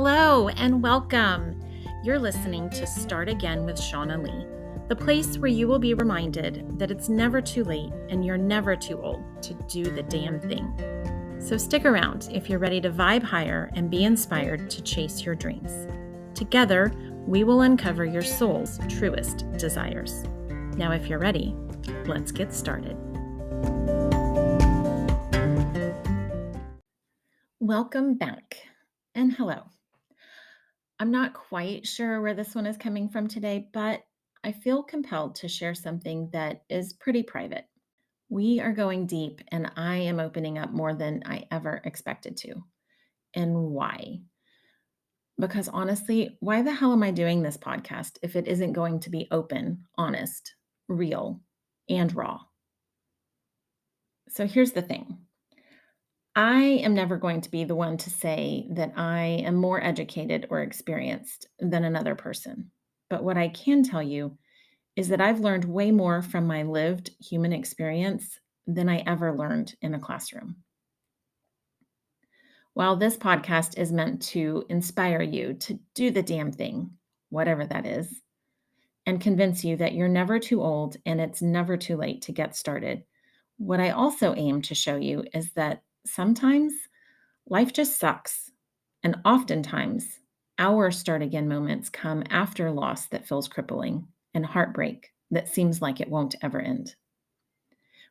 Hello and welcome. You're listening to Start Again with Shaunna Lee, the place where you will be reminded that it's never too late and you're never too old to do the damn thing. So stick around if you're ready to vibe higher and be inspired to chase your dreams. Together, we will uncover your soul's truest desires. Now, if you're ready, let's get started. Welcome back and hello. I'm not quite sure where this one is coming from today, but I feel compelled to share something that is pretty private. We are going deep, and I am opening up more than I ever expected to. And why? Because honestly, why the hell am I doing this podcast if it isn't going to be open, honest, real, and raw? So here's the thing. I am never going to be the one to say that I am more educated or experienced than another person. But what I can tell you is that I've learned way more from my lived human experience than I ever learned in a classroom. While this podcast is meant to inspire you to do the damn thing, whatever that is, and convince you that you're never too old and it's never too late to get started, what I also aim to show you is that sometimes life just sucks. And oftentimes, our start again moments come after loss that feels crippling and heartbreak that seems like it won't ever end.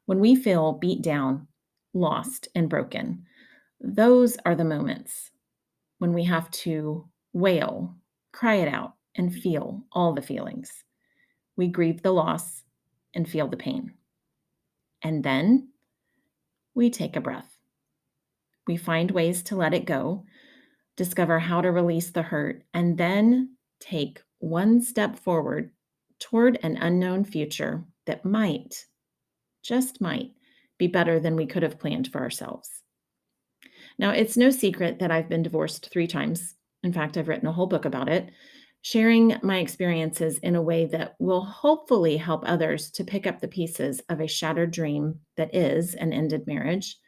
When we feel beat down, lost, and broken, those are the moments when we have to wail, cry it out, and feel all the feelings. We grieve the loss and feel the pain. And then we take a breath. We find ways to let it go, discover how to release the hurt, and then take one step forward toward an unknown future that might, just might, be better than we could have planned for ourselves. Now, it's no secret that I've been divorced 3 times. In fact, I've written a whole book about it, sharing my experiences in a way that will hopefully help others to pick up the pieces of a shattered dream that is an ended marriage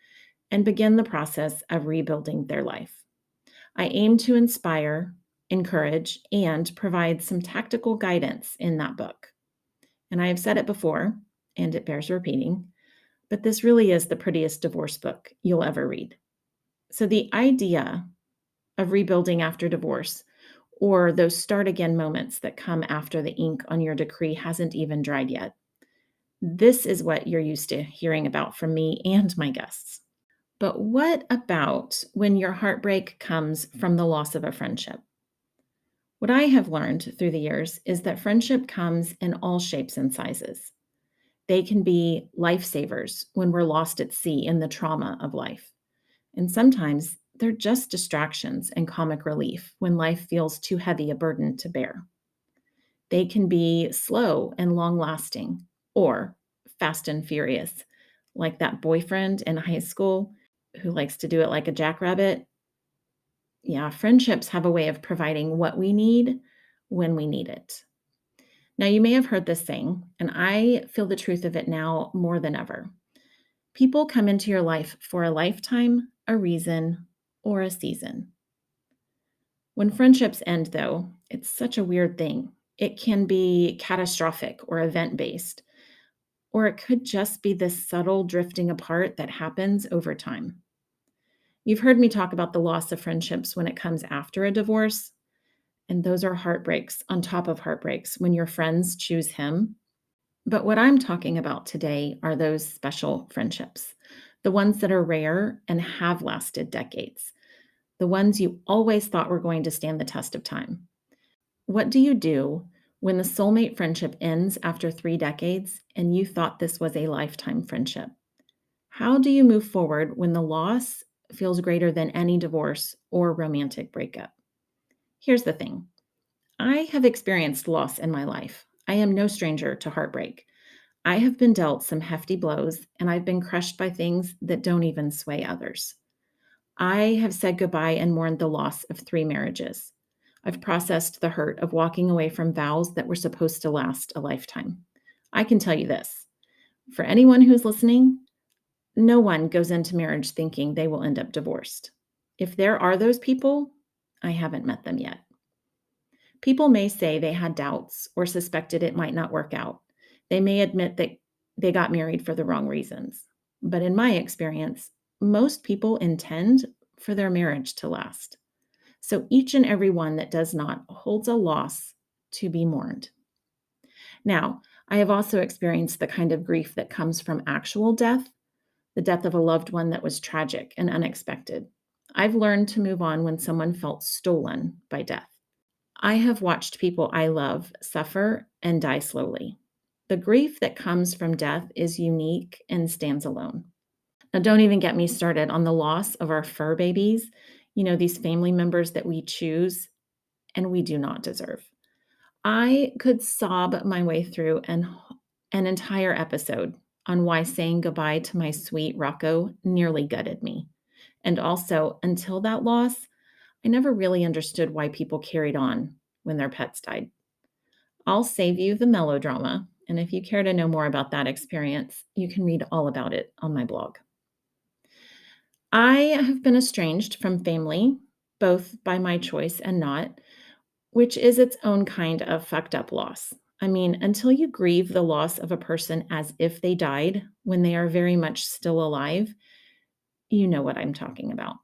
and begin the process of rebuilding their life. I aim to inspire, encourage, and provide some tactical guidance in that book. And I have said it before, and it bears repeating, but this really is the prettiest divorce book you'll ever read. So the idea of rebuilding after divorce, or those start again moments that come after the ink on your decree hasn't even dried yet, this is what you're used to hearing about from me and my guests. But what about when your heartbreak comes from the loss of a friendship? What I have learned through the years is that friendship comes in all shapes and sizes. They can be lifesavers when we're lost at sea in the trauma of life. And sometimes they're just distractions and comic relief when life feels too heavy a burden to bear. They can be slow and long-lasting, or fast and furious, like that boyfriend in high school who likes to do it like a jackrabbit. Yeah, friendships have a way of providing what we need when we need it. Now, you may have heard this saying, and I feel the truth of it now more than ever. People come into your life for a lifetime, a reason, or a season. When friendships end, though, it's such a weird thing. It can be catastrophic or event-based, or it could just be this subtle drifting apart that happens over time. You've heard me talk about the loss of friendships when it comes after a divorce, and those are heartbreaks on top of heartbreaks when your friends choose him. But what I'm talking about today are those special friendships, the ones that are rare and have lasted decades, the ones you always thought were going to stand the test of time. What do you do when the soulmate friendship ends after 3 decades and you thought this was a lifetime friendship? How do you move forward when the loss feels greater than any divorce or romantic breakup? Here's the thing. I have experienced loss in my life. I am no stranger to heartbreak. I have been dealt some hefty blows, and I've been crushed by things that don't even sway others. I have said goodbye and mourned the loss of 3 marriages. I've processed the hurt of walking away from vows that were supposed to last a lifetime. I can tell you this. For anyone who's listening, no one goes into marriage thinking they will end up divorced. If there are those people, I haven't met them yet. People may say they had doubts or suspected it might not work out. They may admit that they got married for the wrong reasons. But in my experience, most people intend for their marriage to last. So each and every one that does not holds a loss to be mourned. Now, I have also experienced the kind of grief that comes from actual death, the death of a loved one that was tragic and unexpected. I've learned to move on when someone felt stolen by death. I have watched people I love suffer and die slowly. The grief that comes from death is unique and stands alone. Now, don't even get me started on the loss of our fur babies, these family members that we choose and we do not deserve. I could sob my way through an entire episode on why saying goodbye to my sweet Rocco nearly gutted me. And also, until that loss, I never really understood why people carried on when their pets died. I'll save you the melodrama, and if you care to know more about that experience, you can read all about it on my blog. I have been estranged from family, both by my choice and not, which is its own kind of fucked up loss. I mean, until you grieve the loss of a person as if they died when they are very much still alive, you know what I'm talking about.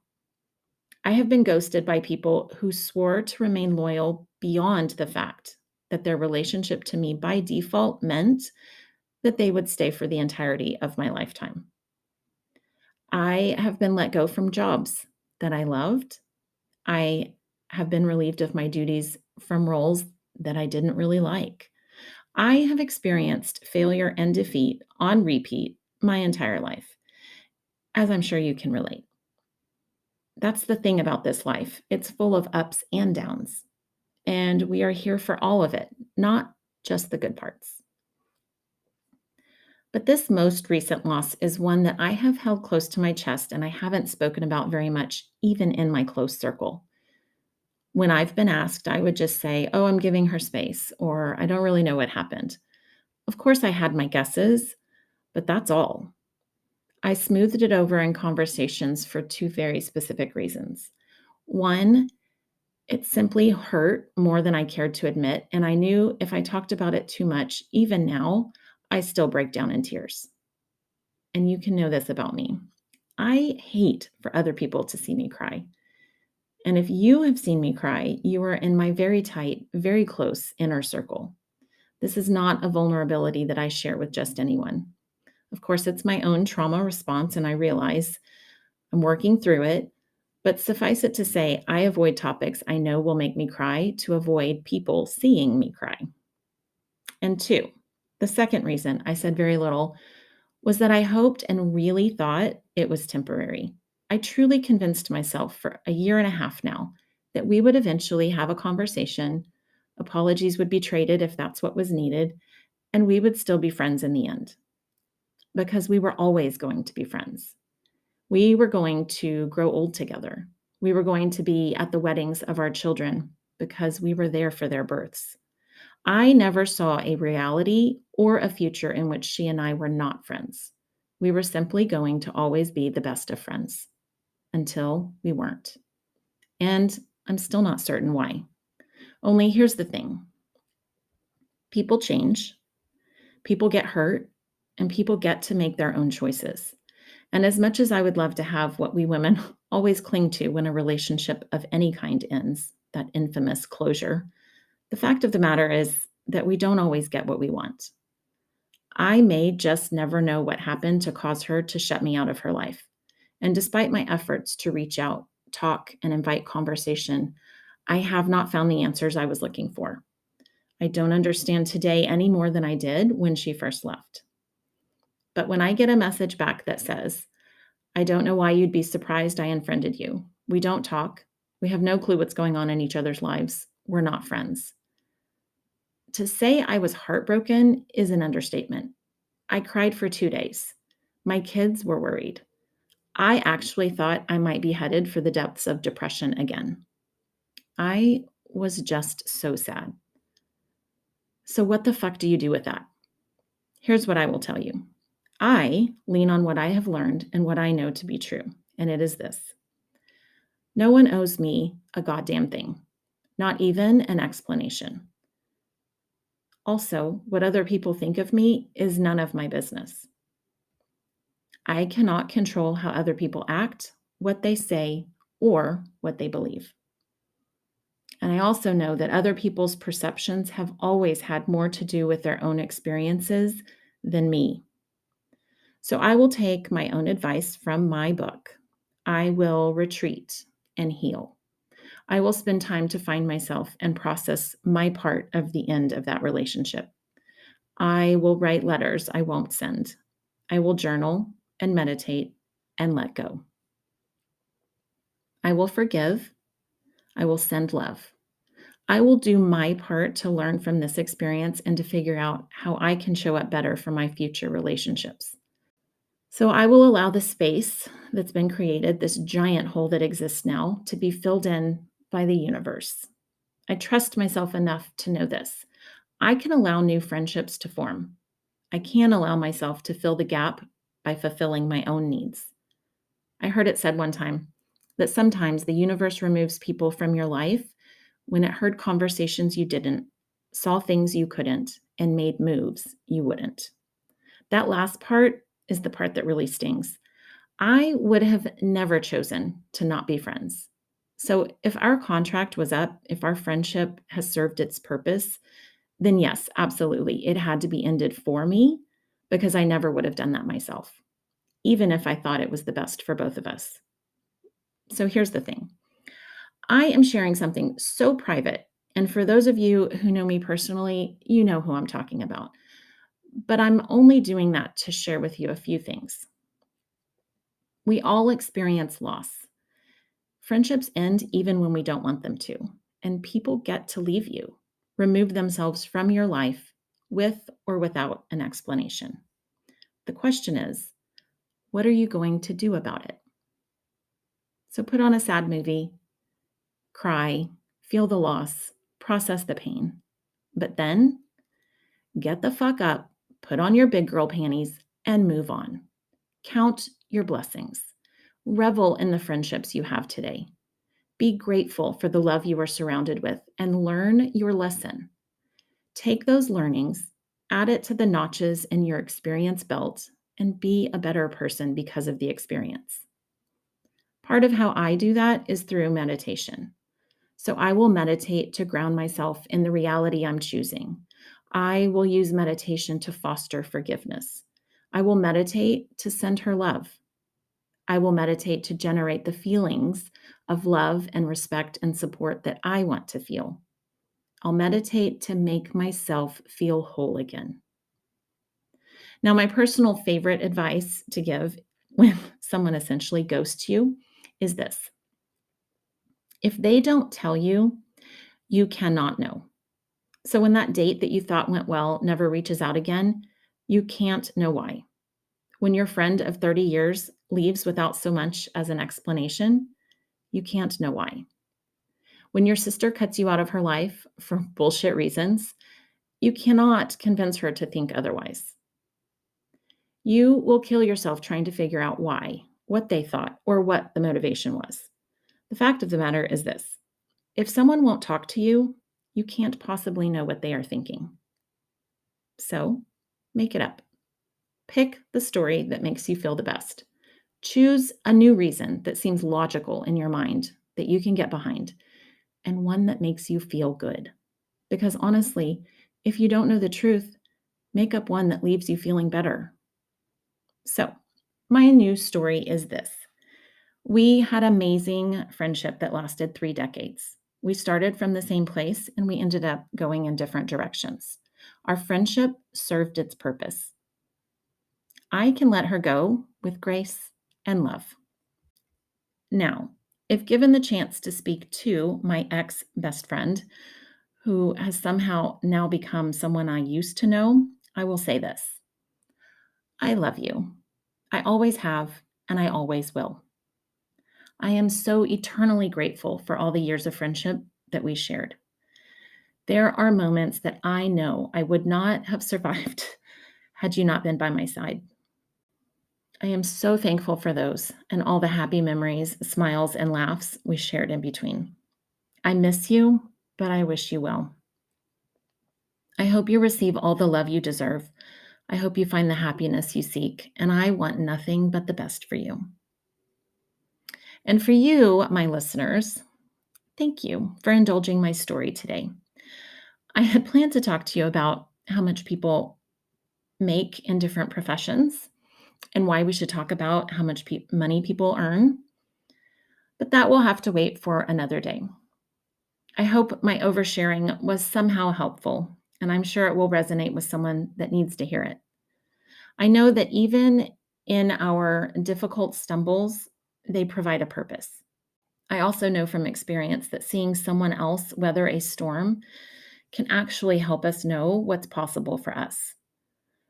I have been ghosted by people who swore to remain loyal beyond the fact that their relationship to me by default meant that they would stay for the entirety of my lifetime. I have been let go from jobs that I loved. I have been relieved of my duties from roles that I didn't really like. I have experienced failure and defeat on repeat my entire life, as I'm sure you can relate. That's the thing about this life. It's full of ups and downs, and we are here for all of it, not just the good parts. But this most recent loss is one that I have held close to my chest and I haven't spoken about very much, even in my close circle. When I've been asked, I would just say, "Oh, I'm giving her space," or "I don't really know what happened." Of course, I had my guesses, but that's all. I smoothed it over in conversations for two very specific reasons. One, it simply hurt more than I cared to admit, and I knew if I talked about it too much, even now, I still break down in tears. And you can know this about me. I hate for other people to see me cry. And if you have seen me cry, you are in my very tight, very close inner circle. This is not a vulnerability that I share with just anyone. Of course, it's my own trauma response, and I realize I'm working through it. But suffice it to say, I avoid topics I know will make me cry to avoid people seeing me cry. And two, the second reason I said very little was that I hoped and really thought it was temporary. I truly convinced myself for a year and a half now that we would eventually have a conversation, apologies would be traded if that's what was needed, and we would still be friends in the end. Because we were always going to be friends. We were going to grow old together. We were going to be at the weddings of our children because we were there for their births. I never saw a reality or a future in which she and I were not friends. We were simply going to always be the best of friends until we weren't. And I'm still not certain why. Only here's the thing. People change, people get hurt, and people get to make their own choices. And as much as I would love to have what we women always cling to when a relationship of any kind ends, that infamous closure, the fact of the matter is that we don't always get what we want. I may just never know what happened to cause her to shut me out of her life. And despite my efforts to reach out, talk, and invite conversation, I have not found the answers I was looking for. I don't understand today any more than I did when she first left. But when I get a message back that says, "I don't know why you'd be surprised I unfriended you. We don't talk. We have no clue what's going on in each other's lives. We're not friends." To say I was heartbroken is an understatement. I cried for 2 days. My kids were worried. I actually thought I might be headed for the depths of depression again. I was just so sad. So what the fuck do you do with that? Here's what I will tell you. I lean on what I have learned and what I know to be true, and it is this. No one owes me a goddamn thing, not even an explanation. Also, what other people think of me is none of my business. I cannot control how other people act, what they say, or what they believe. And I also know that other people's perceptions have always had more to do with their own experiences than me. So I will take my own advice from my book. I will retreat and heal. I will spend time to find myself and process my part of the end of that relationship. I will write letters I won't send. I will journal and meditate and let go. I will forgive. I will send love. I will do my part to learn from this experience and to figure out how I can show up better for my future relationships. So I will allow the space that's been created, this giant hole that exists now, to be filled in by the universe. I trust myself enough to know this. I can allow new friendships to form. I can allow myself to fill the gap by fulfilling my own needs. I heard it said one time that sometimes the universe removes people from your life when it heard conversations you didn't, saw things you couldn't, and made moves you wouldn't. That last part is the part that really stings. I would have never chosen to not be friends. So if our contract was up, if our friendship has served its purpose, then yes, absolutely, it had to be ended for me because I never would have done that myself, even if I thought it was the best for both of us. So here's the thing. I am sharing something so private. And for those of you who know me personally, you know who I'm talking about. But I'm only doing that to share with you a few things. We all experience loss. Friendships end even when we don't want them to. And people get to leave you, remove themselves from your life with or without an explanation. The question is, what are you going to do about it? So put on a sad movie, cry, feel the loss, process the pain. But then get the fuck up, put on your big girl panties, and move on. Count your blessings. Revel in the friendships you have today. Be grateful for the love you are surrounded with and learn your lesson. Take those learnings, add it to the notches in your experience belt, and be a better person because of the experience. Part of how I do that is through meditation. So I will meditate to ground myself in the reality I'm choosing. I will use meditation to foster forgiveness. I will meditate to send her love. I will meditate to generate the feelings of love and respect and support that I want to feel. I'll meditate to make myself feel whole again. Now, my personal favorite advice to give when someone essentially ghosts you is this. If they don't tell you, you cannot know. So when that date that you thought went well never reaches out again, you can't know why. When your friend of 30 years leaves without so much as an explanation, you can't know why. When your sister cuts you out of her life for bullshit reasons, you cannot convince her to think otherwise. You will kill yourself trying to figure out why, what they thought, or what the motivation was. The fact of the matter is this. If someone won't talk to you, you can't possibly know what they are thinking. So, make it up. Pick the story that makes you feel the best. Choose a new reason that seems logical in your mind that you can get behind, and one that makes you feel good. Because honestly, if you don't know the truth, make up one that leaves you feeling better. So, my new story is this. We had amazing friendship that lasted 3 decades. We started from the same place and we ended up going in different directions. Our friendship served its purpose. I can let her go with grace and love. Now, if given the chance to speak to my ex best friend, who has somehow now become someone I used to know, I will say this. I love you. I always have, and I always will. I am so eternally grateful for all the years of friendship that we shared. There are moments that I know I would not have survived had you not been by my side. I am so thankful for those and all the happy memories, smiles, and laughs we shared in between. I miss you, but I wish you well. I hope you receive all the love you deserve. I hope you find the happiness you seek, and I want nothing but the best for you. And for you, my listeners, thank you for indulging my story today. I had planned to talk to you about how much people make in different professions and why we should talk about how much money people earn, but that will have to wait for another day. I hope my oversharing was somehow helpful, and I'm sure it will resonate with someone that needs to hear it. I know that even in our difficult stumbles, they provide a purpose. I also know from experience that seeing someone else weather a storm can actually help us know what's possible for us.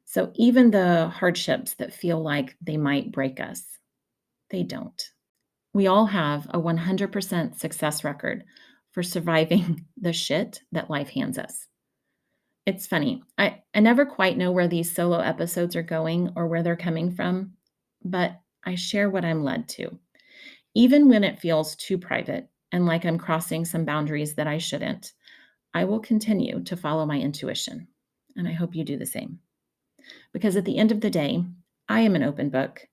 So even the hardships that feel like they might break us, they don't. We all have a 100% success record for surviving the shit that life hands us. It's funny. I never quite know where these solo episodes are going or where they're coming from, but I share what I'm led to. Even when it feels too private and like I'm crossing some boundaries that I shouldn't, I will continue to follow my intuition. And I hope you do the same. Because at the end of the day, I am an open book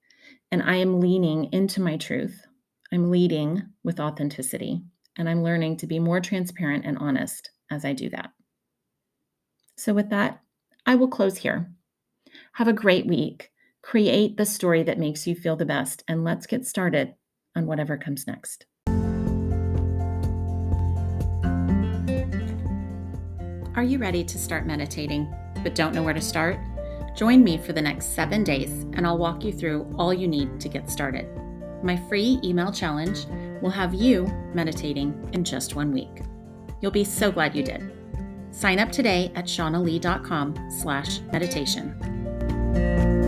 and I am leaning into my truth. I'm leading with authenticity and I'm learning to be more transparent and honest as I do that. So with that, I will close here. Have a great week. Create the story that makes you feel the best, and let's get started on whatever comes next. Are you ready to start meditating, but don't know where to start? Join me for the next 7 days, and I'll walk you through all you need to get started. My free email challenge will have you meditating in just 1 week. You'll be so glad you did. Sign up today at SimplyShaunna.com/meditation.